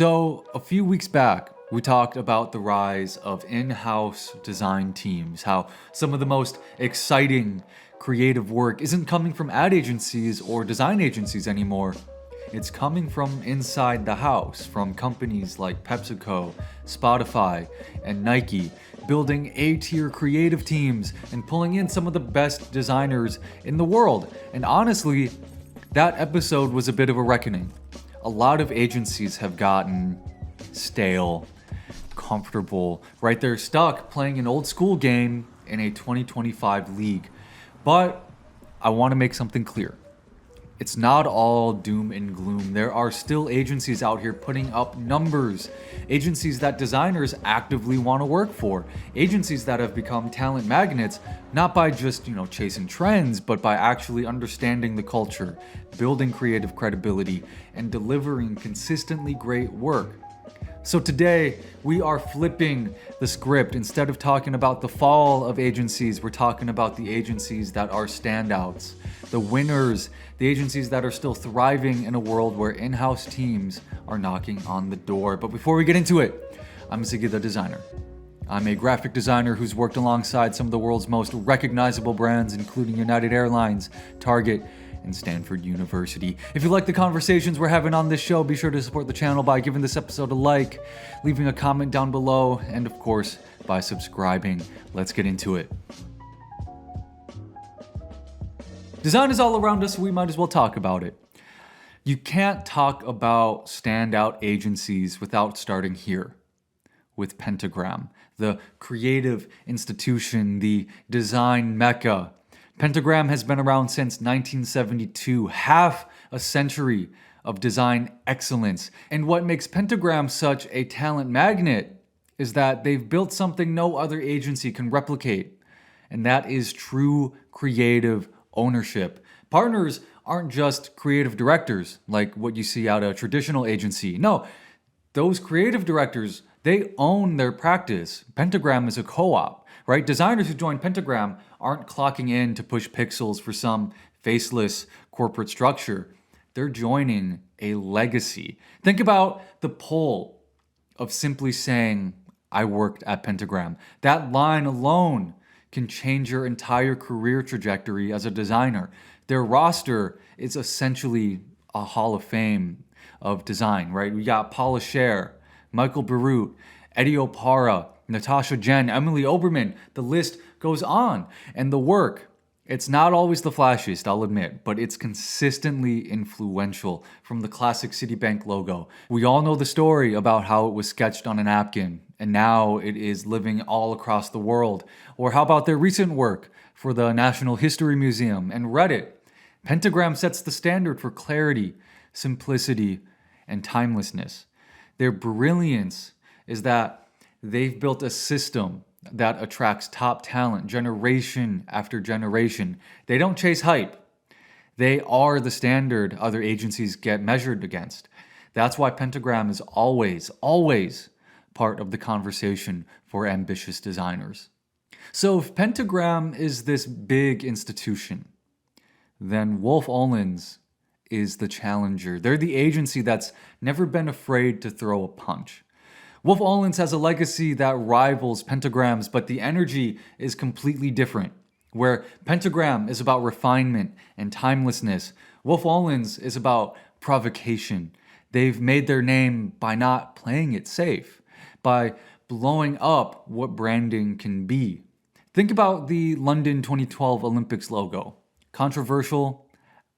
So, a few weeks back, we talked about the rise of in-house design teams, how some of the most exciting creative work isn't coming from ad agencies or design agencies anymore. It's coming from inside the house, from companies like Pepsico, Spotify, and Nike, building A-tier creative teams and pulling in some of the best designers in the world. And honestly, that episode was a bit of a reckoning. A lot of agencies have gotten stale, comfortable, right? They're stuck playing an old school game in a 2025 league. But I want to make something clear. It's not all doom and gloom. There are still agencies out here putting up numbers. Agencies that designers actively want to work for. Agencies that have become talent magnets, not by just, chasing trends, but by actually understanding the culture, building creative credibility, and delivering consistently great work. So today, we are flipping the script. Instead of talking about the fall of agencies, we're talking about the agencies that are standouts, the winners, the agencies that are still thriving in a world where in-house teams are knocking on the door. But before we get into it, I'm Ziggy the Designer. I'm a graphic designer who's worked alongside some of the world's most recognizable brands, including United Airlines, Target, and Stanford University. If you like the conversations we're having on this show, be sure to support the channel by giving this episode a like, leaving a comment down below, and of course, by subscribing. Let's get into it. Design is all around us, so we might as well talk about it. You can't talk about standout agencies without starting here, with Pentagram, the creative institution, the design mecca. Pentagram has been around since 1972, half a century of design excellence. And what makes Pentagram such a talent magnet is that they've built something no other agency can replicate, and that is true creative ownership. Partners aren't just creative directors like what you see at a traditional agency. No, those creative directors, they own their practice. Pentagram is a co-op, right? Designers who join Pentagram aren't clocking in to push pixels for some faceless corporate structure. They're joining a legacy. Think about the pull of simply saying, I worked at Pentagram. That line alone can change your entire career trajectory as a designer. Their roster is essentially a hall of fame of design, right? We got Paula Scher, Michael Berut, Eddie Opara, Natasha Jen, Emily Oberman. The list goes on. And the work, it's not always the flashiest, I'll admit, but it's consistently influential. From the classic Citibank logo, we all know the story about how it was sketched on a napkin, and now it is living all across the world. Or how about their recent work for the National History Museum and Reddit? Pentagram sets the standard for clarity, simplicity, and timelessness. Their brilliance is that they've built a system that attracts top talent generation after generation. They don't chase hype. They are the standard other agencies get measured against. That's why Pentagram is always part of the conversation for ambitious designers. So if Pentagram is this big institution, then Wolf Olins is the challenger. They're the agency that's never been afraid to throw a punch. Wolf Olins has a legacy that rivals Pentagram's, but the energy is completely different. Where Pentagram is about refinement and timelessness, Wolf Olins is about provocation. They've made their name by not playing it safe, by blowing up what branding can be. Think about the London 2012 Olympics logo. Controversial?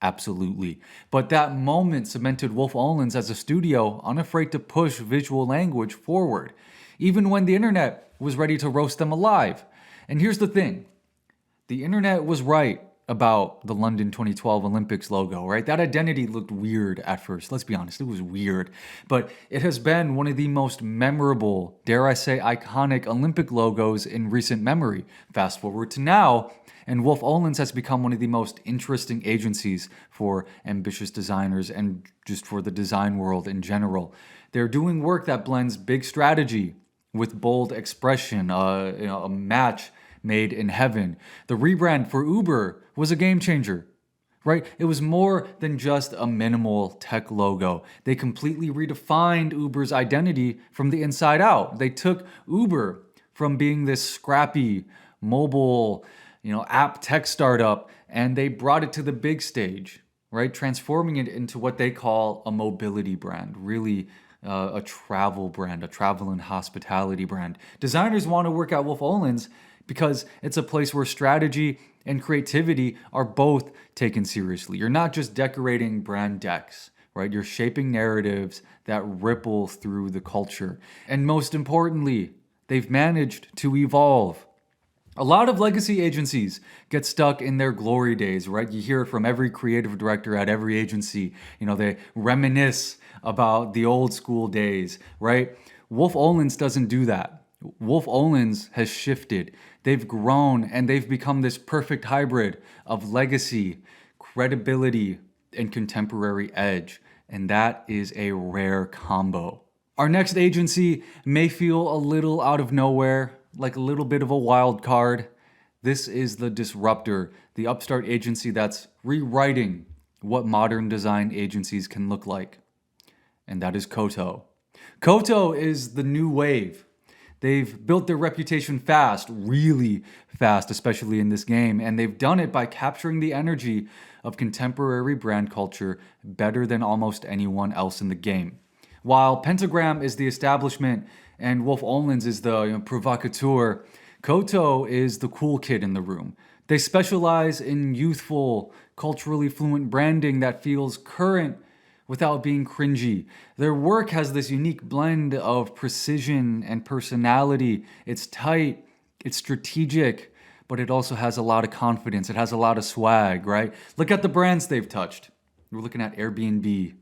Absolutely. But that moment cemented Wolf Olins as a studio unafraid to push visual language forward, even when the internet was ready to roast them alive. And here's the thing. The internet was right about the London 2012 Olympics logo, right? That identity looked weird at first. Let's be honest, it was weird. But it has been one of the most memorable, dare I say iconic Olympic logos in recent memory. Fast forward to now, and Wolf Olins has become one of the most interesting agencies for ambitious designers and just for the design world in general. They're doing work that blends big strategy with bold expression, a match made in heaven. The rebrand for Uber was a game changer. right? It was more than just a minimal tech logo. They completely redefined Uber's identity from the inside out. They took Uber from being this scrappy mobile, app tech startup, and they brought it to the big stage, right? Transforming it into what they call a mobility brand, really a travel brand, a travel and hospitality brand. Designers want to work at Wolf Olins because it's a place where strategy and creativity are both taken seriously. You're not just decorating brand decks, right? You're shaping narratives that ripple through the culture. And most importantly, they've managed to evolve. A lot of legacy agencies get stuck in their glory days, right? You hear it from every creative director at every agency. They reminisce about the old school days, right? Wolf Olins doesn't do that. Wolf Olins has shifted. They've grown and they've become this perfect hybrid of legacy, credibility, and contemporary edge. And that is a rare combo. Our next agency may feel a little out of nowhere, like a little bit of a wild card. This is the Disruptor, the upstart agency that's rewriting what modern design agencies can look like. And that is Koto. Koto is the new wave. They've built their reputation fast, really fast, especially in this game, and they've done it by capturing the energy of contemporary brand culture better than almost anyone else in the game. While Pentagram is the establishment and Wolf Olins is the provocateur, Koto is the cool kid in the room. They specialize in youthful, culturally fluent branding that feels current without being cringy. Their work has this unique blend of precision and personality. It's tight, it's strategic, but it also has a lot of confidence. It has a lot of swag, right? Look at the brands they've touched. We're looking at Airbnb,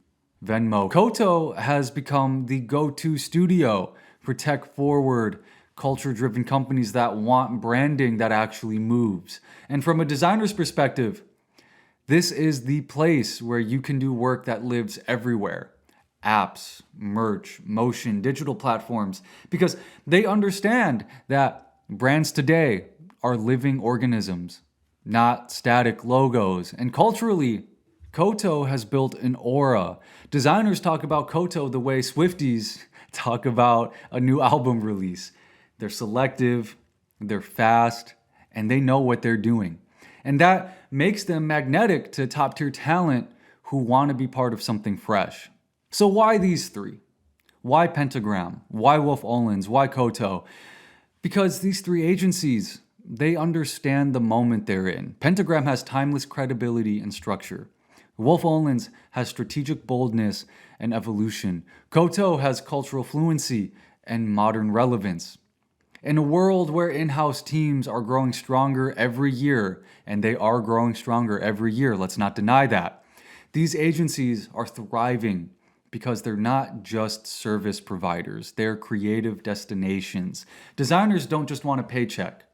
Venmo. Koto has become the go-to studio for tech-forward, culture-driven companies that want branding that actually moves. And from a designer's perspective, this is the place where you can do work that lives everywhere. Apps, merch, motion, digital platforms, because they understand that brands today are living organisms, not static logos. And culturally, Koto has built an aura. Designers talk about Koto the way Swifties talk about a new album release. They're selective, they're fast, and they know what they're doing. And that makes them magnetic to top-tier talent who want to be part of something fresh. So why these three? Why Pentagram? Why Wolf Olins? Why Koto? Because these three agencies, they understand the moment they're in. Pentagram has timeless credibility and structure. Wolf Olins has strategic boldness and evolution. Koto has cultural fluency and modern relevance. In a world where in-house teams are growing stronger every year, and they are growing stronger every year, let's not deny that, these agencies are thriving because they're not just service providers, they're creative destinations. Designers don't just want a paycheck.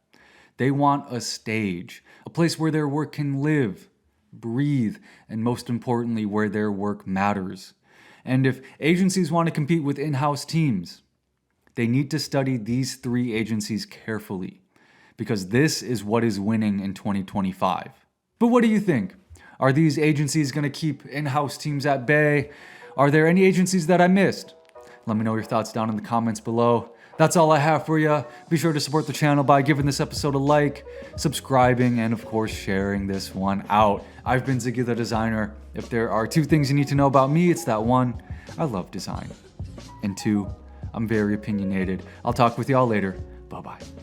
They want a stage, a place where their work can live, breathe, and most importantly, where their work matters. And if agencies want to compete with in-house teams, they need to study these three agencies carefully, because this is what is winning in 2025. But what do you think? Are these agencies going to keep in-house teams at bay? Are there any agencies that I missed? Let me know your thoughts down in the comments below. That's all I have for you. Be sure to support the channel by giving this episode a like, subscribing, and of course sharing this one out. I've been Ziggy the Designer. If there are two things you need to know about me, it's that one, I love design. And two, I'm very opinionated. I'll talk with y'all later. Bye-bye.